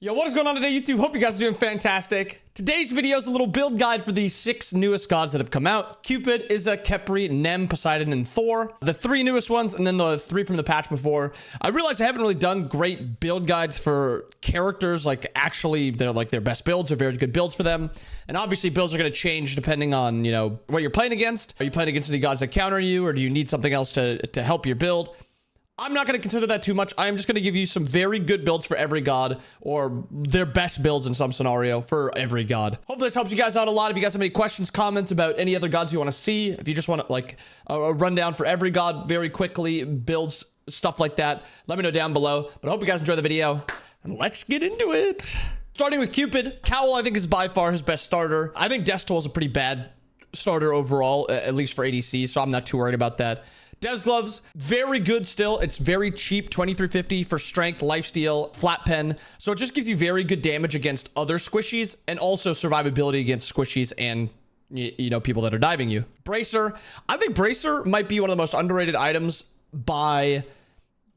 Yo, what is going on today, YouTube? Hope you guys are doing fantastic. Today's video is a little build guide for the 6 newest gods that have come out. Cupid, Iza, Khepri, Nem, Poseidon, and Thor. The 3 newest ones, and then the 3 from the patch before. I realize I haven't really done great build guides for characters, like actually they're like their best builds or very good builds for them. And obviously builds are going to change depending on, you know, what you're playing against. Are you playing against any gods that counter you, or do you need something else to help your build? I'm not going to consider that too much. I'm just going to give you some very good builds for every god, or their best builds in some scenario for every god. Hopefully this helps you guys out a lot. If you guys have any questions, comments about any other gods you want to see, if you just want like a rundown for every god very quickly, builds, stuff like that, let me know down below. But I hope you guys enjoy the video, and let's get into it. Starting with Cupid, Cowl I think is by far his best starter. I think Deathtoll is a pretty bad starter overall, at least for ADC, so I'm not too worried about that. Des gloves, very good still. It's very cheap, 2350 for strength, lifesteal, flat pen. So it just gives you very good damage against other squishies, and also survivability against squishies and, you know, people that are diving you. Bracer, I think Bracer might be one of the most underrated items by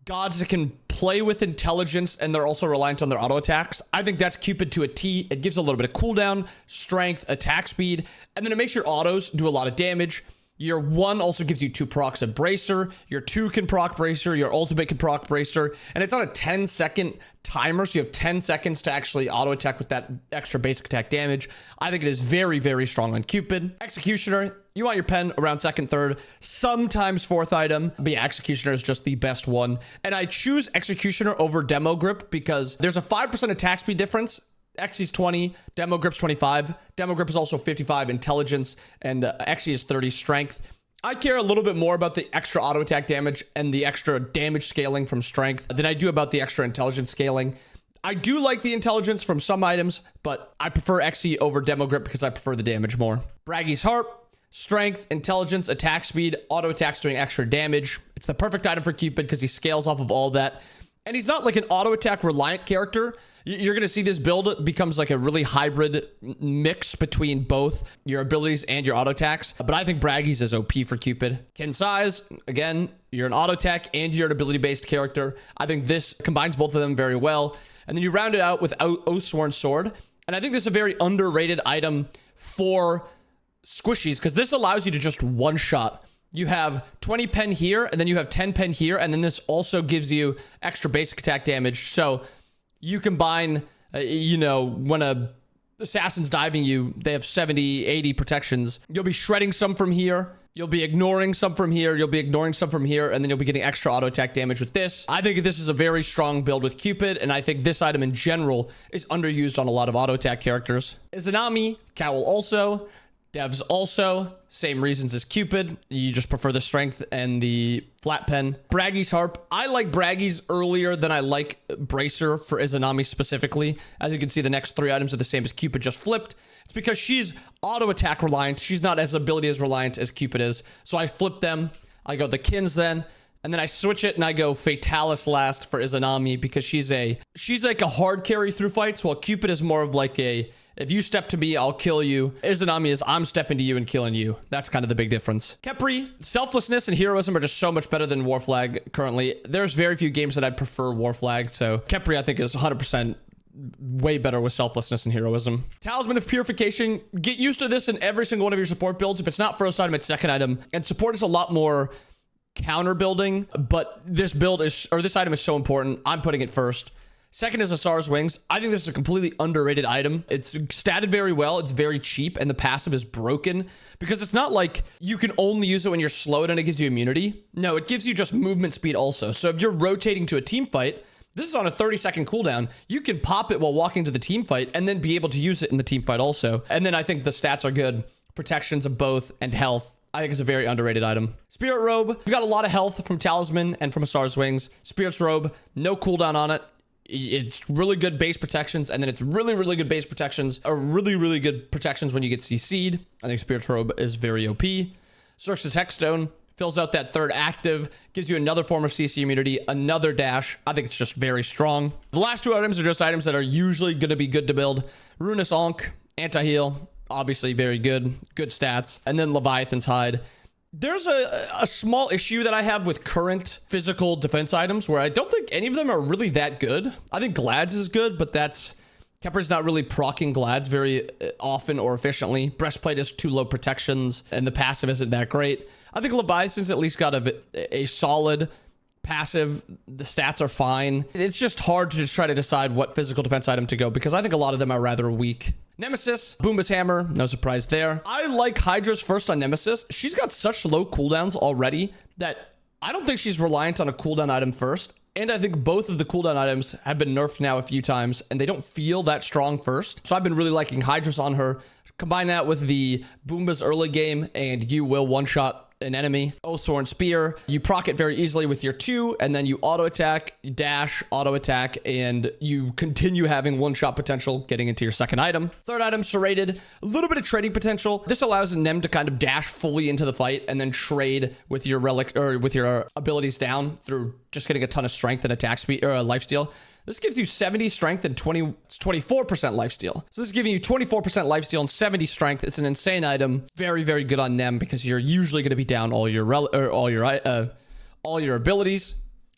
gods that can play with intelligence, and they're also reliant on their auto attacks. I think that's Cupid to a T. It gives a little bit of cooldown, strength, attack speed, and then it makes your autos do a lot of damage. Your 1 also gives you 2 procs of Bracer. Your 2 can proc Bracer. Your ultimate can proc Bracer. And it's on a 10-second timer, so you have 10 seconds to actually auto attack with that extra basic attack damage. I think it is very, very strong on Cupid. Executioner, you want your pen around 2nd, 3rd, sometimes 4th item. But yeah, Executioner is just the best one. And I choose Executioner over Demo Grip because there's a 5% attack speed difference. Xy's 20, Demo Grip's 25. Demo Grip is also 55 intelligence, and Xy is 30 strength. I care a little bit more about the extra auto attack damage and the extra damage scaling from strength than I do about the extra intelligence scaling. I do like the intelligence from some items, but I prefer Xy over Demo Grip because I prefer the damage more. Braggy's Harp, strength, intelligence, attack speed, auto attacks doing extra damage. It's the perfect item for Cupid because he scales off of all that. And he's not like an auto attack reliant character. You're going to see this build becomes like a really hybrid mix between both your abilities and your auto attacks. But I think Braggy's is OP for Cupid. Kin Size, again, you're an auto attack and you're an ability based character. I think this combines both of them very well. And then you round it out with Oathsworn Sword. And I think this is a very underrated item for squishies because this allows you to just one shot. You have 20 pen here, and then you have 10 pen here, and then this also gives you extra basic attack damage. So you combine, you know, when a assassin's diving you, they have 70, 80 protections. You'll be shredding some from here. You'll be ignoring some from here. You'll be ignoring some from here, and then you'll be getting extra auto attack damage with this. I think this is a very strong build with Cupid, and I think this item in general is underused on a lot of auto attack characters. Izanami, Cowl also. Devs also, same reasons as Cupid. You just prefer the strength and the flat pen. Braggy's Harp. I like Braggy's earlier than I like Bracer for Izanami specifically. As you can see, the next 3 items are the same as Cupid, just flipped. It's because she's auto attack reliant. She's not as ability as reliant as Cupid is. So I flip them. I go the Kins then. And then I switch it and I go Fatalis last for Izanami because she's like a hard carry through fights, while Cupid is more of like a, if you step to me, I'll kill you. Izanami is I'm stepping to you and killing you. That's kind of the big difference. Khepri, selflessness and heroism are just so much better than Warflag currently. There's very few games that I'd prefer Warflag, so Khepri I think is 100% way better with selflessness and heroism. Talisman of Purification, get used to this in every single one of your support builds. If it's not first item, it's second item. And support is a lot more counter building, but this build is, or this item is so important, I'm putting it first. Second is Asar's Wings. I think this is a completely underrated item. It's statted very well. It's very cheap, and the passive is broken because it's not like you can only use it when you're slowed and it gives you immunity. No, it gives you just movement speed also. So if you're rotating to a team fight, this is on a 30-second cooldown. You can pop it while walking to the team fight and then be able to use it in the team fight also. And then I think the stats are good. Protections of both and health. I think it's a very underrated item. Spirit Robe. You've got a lot of health from Talisman and from Asar's Wings. Spirit's Robe, no cooldown on it. It's really good base protections, and then it's really, really good base protections, or really, really good protections when you get CC'd. I think Spirit's Robe is very OP. Xerxes Hexstone fills out that 3rd active, gives you another form of CC immunity, another dash. I think it's just very strong. The last 2 items are just items that are usually going to be good to build. Ruinous Ankh, anti-heal, obviously very good stats. And then Leviathan's Hide. There's a small issue that I have with current physical defense items where I don't think any of them are really that good. I think Glad's is good, but Khepri's not really proccing Glads very often or efficiently. Breastplate is too low protections, and the passive isn't that great. I think Leviathan's at least got a solid passive. The stats are fine. It's just hard to try to decide what physical defense item to go because I think a lot of them are rather weak. Nemesis, Boomba's hammer, no surprise there. I like Hydra's first on Nemesis. She's got such low cooldowns already that I don't think she's reliant on a cooldown item first. And I think both of the cooldown items have been nerfed now a few times and they don't feel that strong first. So I've been really liking Hydra's on her. Combine that with the Boomba's early game and you will one-shot an enemy. Thor spear, you proc it very easily with your 2 and then you auto attack, dash, auto attack, and you continue having one-shot potential getting into your second item. Third item, serrated, a little bit of trading potential. This allows Nem to kind of dash fully into the fight and then trade with your relic or with your abilities down through just getting a ton of strength and attack speed or lifesteal. This gives you 70 strength and 24% lifesteal. So this is giving you 24% lifesteal and 70 strength. It's an insane item. Very, very good on Nem because you're usually going to be down all your abilities.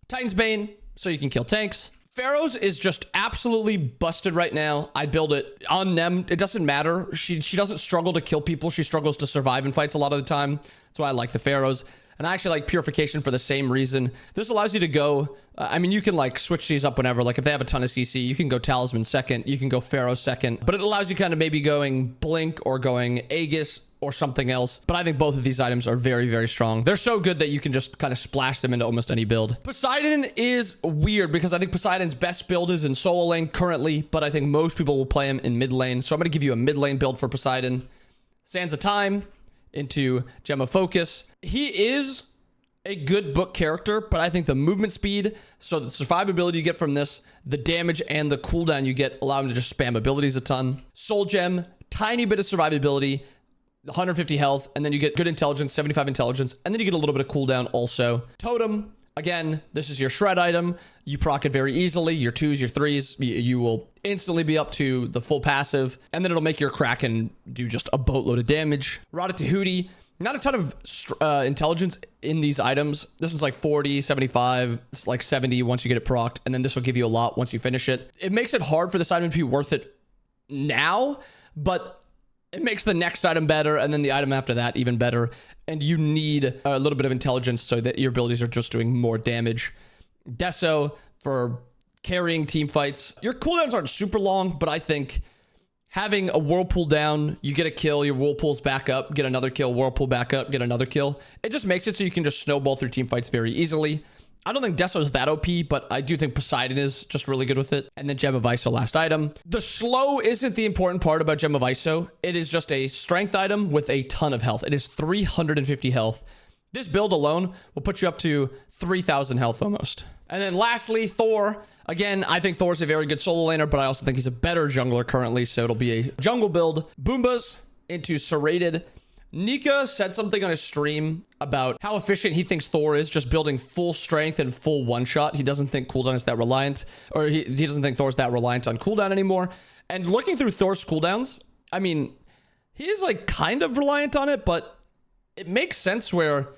Titan's Bane, so you can kill tanks. Pharaoh's is just absolutely busted right now. I build it on Nem. It doesn't matter. She doesn't struggle to kill people. She struggles to survive in fights a lot of the time. That's why I like the Pharaohs. And I actually like Purification for the same reason. This allows you to go, I mean, you can like switch these up whenever. Like if they have a ton of CC, you can go Talisman second, you can go Pharaoh second. But it allows you kind of maybe going Blink or going Aegis or something else. But I think both of these items are very, very strong. They're so good that you can just kind of splash them into almost any build. Poseidon is weird because I think Poseidon's best build is in solo lane currently, but I think most people will play him in mid lane. So I'm going to give you a mid lane build for Poseidon. Sands of Time into Gem of Focus. He is a good book character, but I think the movement speed, so the survivability you get from this, the damage and the cooldown you get allow him to just spam abilities a ton. Soul Gem, tiny bit of survivability, 150 health, and then you get good intelligence, 75 intelligence, and then you get a little bit of cooldown also. Totem, again, this is your shred item. You proc it very easily. Your 2s, your 3s, you will instantly be up to the full passive, and then it'll make your Kraken do just a boatload of damage. Rada Tahuti, not a ton of intelligence in these items. This one's like 40, 75, it's like 70 once you get it procced, and then this will give you a lot once you finish it. It makes it hard for this item to be worth it now, but it makes the next item better, and then the item after that even better. And you need a little bit of intelligence so that your abilities are just doing more damage. Deso for carrying team fights. Your cooldowns aren't super long, but I think having a whirlpool down, you get a kill, your whirlpool's back up, get another kill, whirlpool back up, get another kill. It just makes it so you can just snowball through team fights very easily. I don't think Deso is that OP, but I do think Poseidon is just really good with it. And then Gem of Iso, last item. The slow isn't the important part about Gem of Iso. It is just a strength item with a ton of health. It is 350 health. This build alone will put you up to 3,000 health almost. And then lastly, Thor. Again, I think Thor's a very good solo laner, but I also think he's a better jungler currently, so it'll be a jungle build. Boombas into serrated. Nika said something on his stream about how efficient he thinks Thor is, just building full strength and full one-shot. He doesn't think cooldown is that reliant, or he doesn't think Thor's that reliant on cooldown anymore. And looking through Thor's cooldowns, I mean, he is like kind of reliant on it, but it makes sense where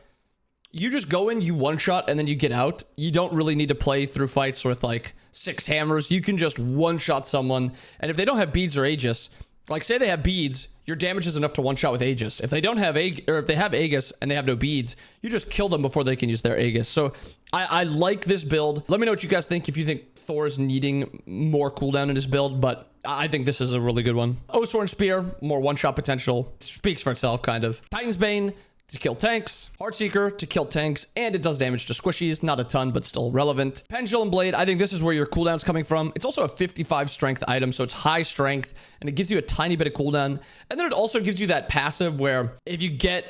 you just go in, you one-shot, and then you get out. You don't really need to play through fights with like 6 hammers. You can just one-shot someone, and if they don't have beads or Aegis, like say they have beads, your damage is enough to one-shot with Aegis. If they don't have if they have Aegis and they have no beads, you just kill them before they can use their Aegis. So I like this build. Let me know what you guys think, if you think Thor is needing more cooldown in his build, but I think this is a really good one. Oathsworn Spear, more one-shot potential. Speaks for itself, kind of. Titan's Bane to kill tanks, Heartseeker to kill tanks, and it does damage to squishies. Not a ton, but still relevant. Pendulum Blade, I think this is where your cooldown's coming from. It's also a 55 strength item, so it's high strength, and it gives you a tiny bit of cooldown. And then it also gives you that passive where if you get,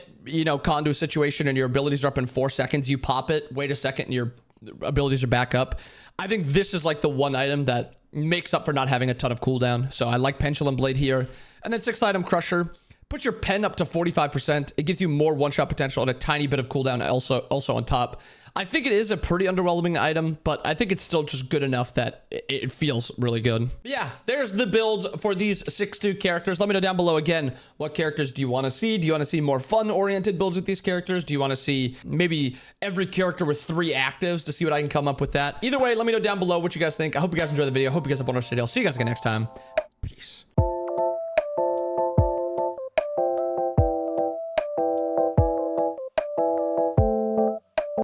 caught into a situation and your abilities are up in 4 seconds, you pop it, wait a second, and your abilities are back up. I think this is like the one item that makes up for not having a ton of cooldown. So I like Pendulum Blade here. And then 6th item, Crusher. Puts your pen up to 45%. It gives you more one-shot potential and a tiny bit of cooldown also on top. I think it is a pretty underwhelming item, but I think it's still just good enough that it feels really good. But yeah, there's the builds for these 6 new characters. Let me know down below again, what characters do you want to see? Do you want to see more fun-oriented builds with these characters? Do you want to see maybe every character with 3 actives to see what I can come up with that? Either way, let me know down below what you guys think. I hope you guys enjoyed the video. I hope you guys have fun with today. I'll see you guys again next time. Peace.